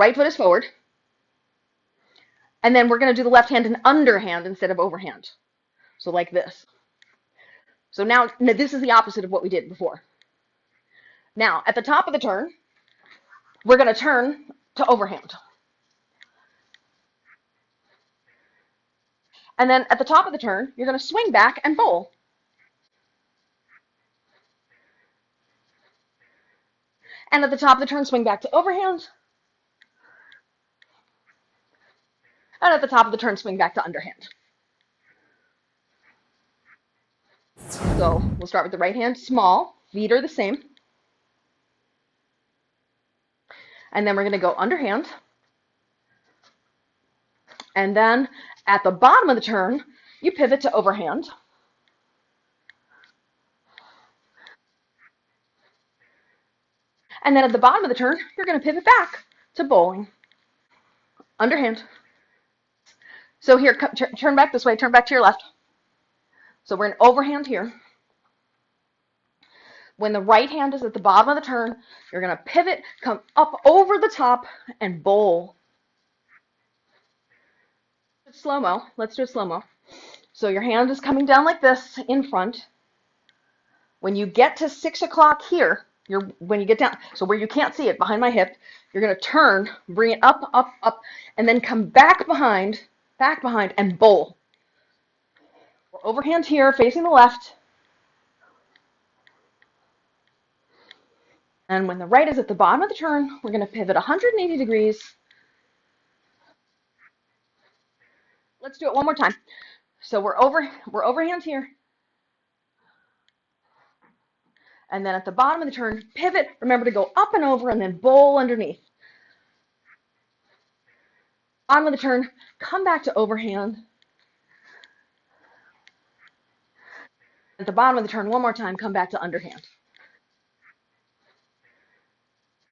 right foot is forward. And then we're going to do the left hand and underhand instead of overhand. So like this. So now this is the opposite of what we did before. Now, at the top of the turn, we're going to turn to overhand. And then at the top of the turn, you're going to swing back and bowl. And at the top of the turn, swing back to overhand. And at the top of the turn, swing back to underhand. So we'll start with the right hand, small, feet are the same. And then we're going to go underhand. And then at the bottom of the turn, you pivot to overhand. And then at the bottom of the turn, you're going to pivot back to bowling. Underhand. So here, turn back this way, turn back to your left. So we're in overhand here. When the right hand is at the bottom of the turn, you're going to pivot, come up over the top, and bowl. Slow-mo. Let's do a slow-mo. So your hand is coming down like this in front. When you get to 6 o'clock here, when you get down, so where you can't see it, behind my hip, you're going to turn, bring it up, up, up, and then come back behind, and bowl. We're overhand here, facing the left. And when the right is at the bottom of the turn, we're going to pivot 180 degrees. Let's do it one more time. So we're overhand here. And then at the bottom of the turn, pivot. Remember to go up and over and then bowl underneath. Bottom of the turn, come back to overhand. At the bottom of the turn, one more time, come back to underhand.